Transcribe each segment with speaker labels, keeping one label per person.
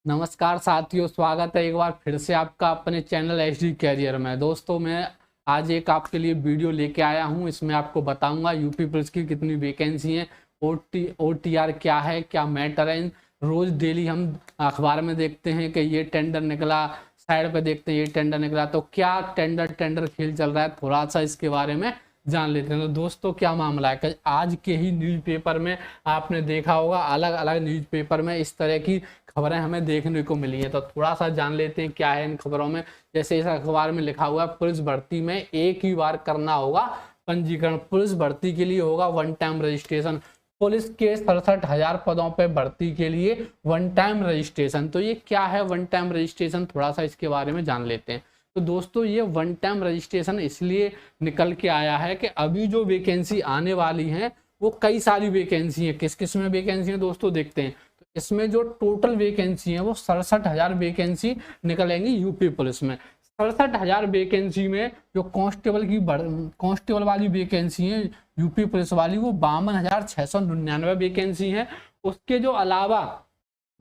Speaker 1: नमस्कार साथियों, स्वागत है एक बार फिर से आपका अपने चैनल एचडी कैरियर में। दोस्तों, मैं आज एक आपके लिए वीडियो लेके आया हूं। इसमें आपको बताऊंगा यूपी पुलिस की कितनी वैकेंसी है, ओटीआर क्या है, क्या मैटर है। रोज डेली हम अखबार में देखते हैं कि ये टेंडर निकला, साइड पे देखते हैं ये टेंडर निकला, तो क्या टेंडर खेल चल रहा है, थोड़ा सा इसके बारे में जान लेते हैं। तो दोस्तों, क्या मामला है कि आज के ही न्यूज़पेपर में आपने देखा होगा, अलग अलग न्यूज़पेपर में इस तरह की खबरें हमें देखने को मिली हैं। तो थोड़ा सा जान लेते हैं क्या है इन खबरों में। जैसे इस अखबार में लिखा हुआ है, पुलिस भर्ती में एक ही बार करना होगा पंजीकरण। पुलिस भर्ती के लिए होगा वन टाइम रजिस्ट्रेशन। पुलिस के 67,000 पदों पे भर्ती के लिए वन टाइम रजिस्ट्रेशन। तो ये क्या है वन टाइम रजिस्ट्रेशन, थोड़ा सा इसके बारे में जान लेते हैं। तो दोस्तों, ये वन टाइम रजिस्ट्रेशन इसलिए निकल के आया है कि अभी जो वैकेंसी आने वाली है वो कई सारी वैकेंसी है। किस किस में वैकेंसी है दोस्तों, देखते हैं। तो इसमें जो टोटल वैकेंसी है वो 67,000 वैकेंसी निकलेंगी यूपी पुलिस में। 67,000 वैकेंसी में जो कांस्टेबल वाली वैकेंसी है यूपी पुलिस वाली, वो 52,699 वैकेंसी है। उसके जो अलावा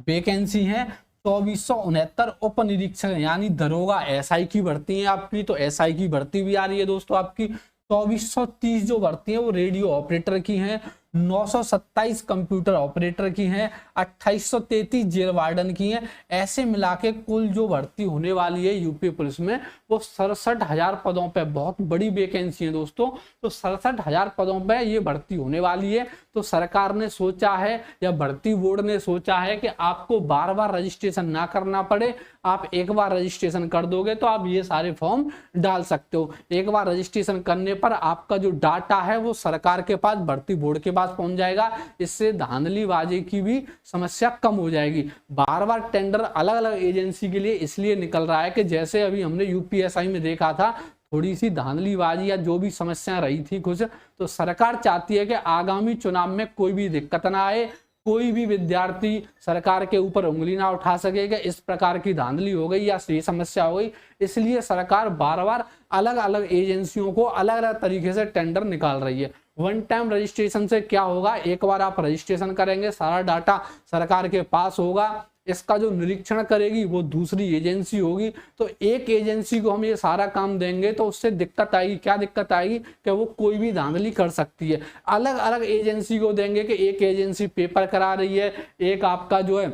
Speaker 1: वैकेंसी है 2469 उप निरीक्षक यानी दरोगा एसआई की भर्ती है आपकी। तो एसआई की भर्ती भी आ रही है दोस्तों आपकी। 2430 जो भर्ती है वो रेडियो ऑपरेटर की है। 927 कंप्यूटर ऑपरेटर की है। 2833 जेल वार्डन की है। ऐसे मिला के कुल जो भर्ती होने वाली है यूपी पुलिस में वो 67,000 पदों पे, बहुत बड़ी वैकेंसी है दोस्तों। तो 67,000 पदों पे ये भर्ती होने वाली है। तो सरकार ने सोचा है या भर्ती बोर्ड ने सोचा है कि आपको बार बार रजिस्ट्रेशन ना करना पड़े। आप एक बार रजिस्ट्रेशन कर दोगे तो आप ये सारे फॉर्म डाल सकते हो। एक बार रजिस्ट्रेशन करने पर आपका जो डाटा है वो सरकार के पास, भर्ती बोर्ड के पास पहुंच जाएगा। इससे धांधलीबाजी की भी समस्या कम हो जाएगी। बार बार टेंडर अलग अलग एजेंसी के लिए इसलिए निकल रहा है कि जैसे अभी हमने यूपीएसआई में देखा था, थोड़ी सी धांधलीबाजी या जो भी समस्याएं रही थी कुछ, तो सरकार चाहती है कि आगामी चुनाव में कोई भी दिक्कत ना आए, कोई भी विद्यार्थी सरकार के ऊपर उंगली ना उठा सकेगा। इस प्रकार की धांधली हो गई या ये समस्या हो गई, इसलिए सरकार बार बार अलग अलग एजेंसियों को अलग अलग तरीके से टेंडर निकाल रही है। वन टाइम रजिस्ट्रेशन से क्या होगा, एक बार आप रजिस्ट्रेशन करेंगे, सारा डाटा सरकार के पास होगा। इसका जो निरीक्षण करेगी वो दूसरी एजेंसी होगी। तो एक एजेंसी को हम ये सारा काम देंगे तो उससे दिक्कत आएगी। क्या दिक्कत आएगी कि वो कोई भी धांधली कर सकती है। अलग अलग एजेंसी को देंगे कि एक एजेंसी पेपर करा रही है, एक आपका जो है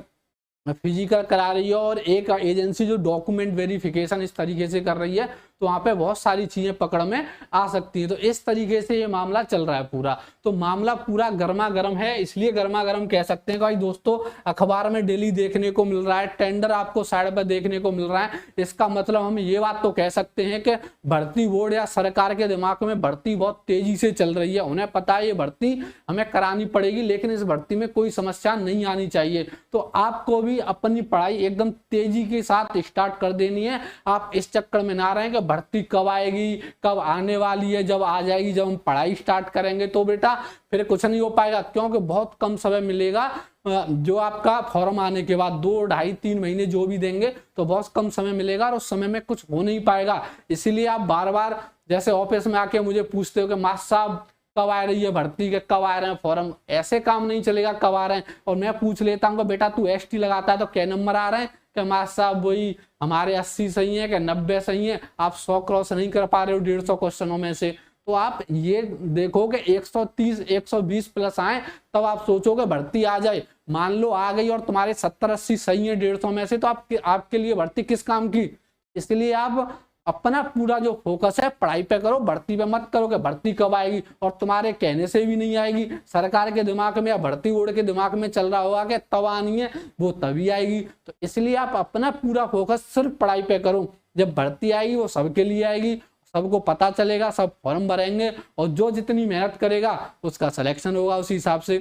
Speaker 1: फिजिकल करा रही है, और एक एजेंसी जो डॉक्यूमेंट वेरिफिकेशन इस तरीके से कर रही है। तो वहां पे बहुत सारी चीजें पकड़ में आ सकती है। तो इस तरीके से ये मामला चल रहा है पूरा। तो मामला पूरा गर्मा गर्म है, इसलिए गर्मा गर्म कह सकते हैं भाई दोस्तों। अखबार में डेली देखने को मिल रहा है, टेंडर आपको साइड पर देखने को मिल रहा है। इसका मतलब हम ये बात तो कह सकते हैं कि भर्ती बोर्ड या सरकार के दिमाग में भर्ती बहुत तेजी से चल रही है। उन्हें पता है ये भर्ती हमें करानी पड़ेगी, लेकिन इस भर्ती में कोई समस्या नहीं आनी चाहिए। तो आपको भी अपनी पढ़ाई एकदम तेजी के साथ स्टार्ट कर देनी है। आप इस चक्कर में ना रहें कि भर्ती कब आएगी, कब आने वाली है। जब आ जाएगी, जब हम पढ़ाई स्टार्ट करेंगे तो बेटा फिर कुछ नहीं हो पाएगा, क्योंकि बहुत कम समय मिलेगा। जो आपका फॉर्म आने के बाद 2, 2.5, 3 महीने जो भी देंगे तो बहुत कम समय मिलेगा और उस समय में कुछ हो नहीं पाएगा। इसीलिए आप बार बार जैसे ऑफिस में आके मुझे पूछते हो कि मास्टर साहब कब आ रही है भर्ती के, कब आ रहे हैं फॉर्म, ऐसे काम नहीं चलेगा। कब आ रहे हैं और मैं पूछ लेता हूँ बेटा तू एसटी लगाता है तो क्या नंबर आ रहे हैं, कि मास्टर साहब वही हमारे 80 सही है, कि 90 सही है, आप 100 क्रॉस नहीं कर पा रहे हो 150 क्वेश्चनों में से। तो आप ये देखो कि 130, 120 प्लस आए तब आप सोचोगे भर्ती आ जाए। मान लो आ गई और तुम्हारे 70-80 सही है 150 में से, तो आपके लिए भर्ती किस काम की। इसलिए आप अपना पूरा जो फोकस है पढ़ाई पे करो, भर्ती पे मत करो कि भर्ती कब आएगी, और तुम्हारे कहने से भी नहीं आएगी। सरकार के दिमाग में या भर्ती बोर्ड के दिमाग में चल रहा होगा कि तब आनी है, वो तभी आएगी। तो इसलिए आप अपना पूरा फोकस सिर्फ पढ़ाई पे करो। जब भर्ती आएगी वो सबके लिए आएगी, सबको पता चलेगा, सब फॉर्म भरेंगे और जो जितनी मेहनत करेगा उसका सिलेक्शन होगा उसी हिसाब से।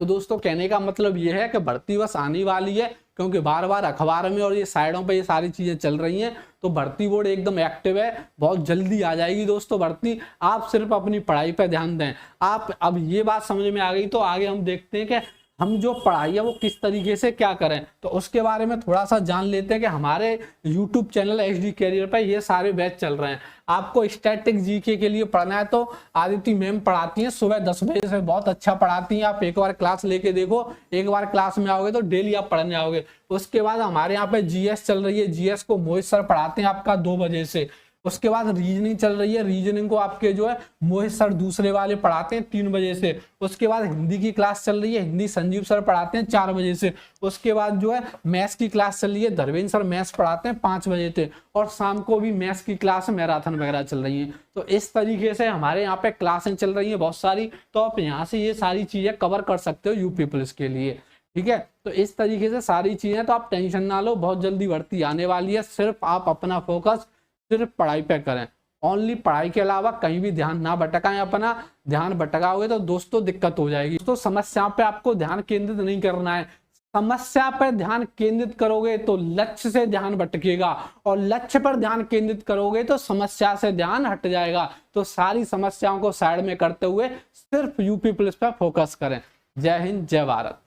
Speaker 1: तो दोस्तों, कहने का मतलब ये है कि भर्ती बस आने वाली है, क्योंकि बार बार अखबार में और ये साइडों पे ये सारी चीजें चल रही हैं। तो भर्ती बोर्ड एकदम एक्टिव है, बहुत जल्दी आ जाएगी दोस्तों भर्ती। आप सिर्फ अपनी पढ़ाई पे ध्यान दें। आप अब ये बात समझ में आ गई तो आगे हम देखते हैं कि हम जो पढ़ाई है वो किस तरीके से क्या करें, तो उसके बारे में थोड़ा सा जान लेते हैं कि हमारे YouTube चैनल एचडी कैरियर पर ये सारे बैच चल रहे हैं। आपको स्टैटिक जीके के लिए पढ़ना है तो आदित्य मैम पढ़ाती हैं सुबह 10 बजे से, बहुत अच्छा पढ़ाती हैं। आप एक बार क्लास लेके देखो, एक बार क्लास में आओगे तो डेली आप पढ़ने आओगे। उसके बाद हमारे यहाँ पे जीएस चल रही है, जीएस को मोहित सर पढ़ाते हैं आपका 2 बजे से। उसके बाद रीजनिंग चल रही है, रीजनिंग को आपके जो है मोहित सर दूसरे वाले पढ़ाते हैं 3 बजे से। उसके बाद हिंदी की क्लास चल रही है, हिंदी संजीव सर पढ़ाते हैं 4 बजे से। उसके बाद जो है मैथ्स की क्लास चल रही है, धर्मेंद्र सर मैथ्स पढ़ाते हैं 5 बजे से। और शाम को भी मैथ्स की क्लास मैराथन वगैरह चल रही है। तो इस तरीके से हमारे यहाँ पे क्लासें चल रही है बहुत सारी, तो आप यहाँ से ये सारी चीजें कवर कर सकते हो यूपी पुलिस के लिए। ठीक है, तो इस तरीके से सारी चीजें, तो आप टेंशन ना लो, बहुत जल्दी भर्ती आने वाली है। सिर्फ आप अपना फोकस सिर्फ पढ़ाई पे करें, ओनली पढ़ाई के अलावा कहीं भी ध्यान ना भटकाएं। अपना ध्यान भटकाओगे तो दोस्तों दिक्कत हो जाएगी। दोस्तों समस्या पे आपको ध्यान केंद्रित नहीं करना है, समस्या पर ध्यान केंद्रित करोगे तो लक्ष्य से ध्यान भटकेगा, और लक्ष्य पर ध्यान केंद्रित करोगे तो समस्या से ध्यान हट जाएगा। तो सारी समस्याओं को साइड में करते हुए सिर्फ यूपी पुलिस पर फोकस करें। जय हिंद, जय भारत।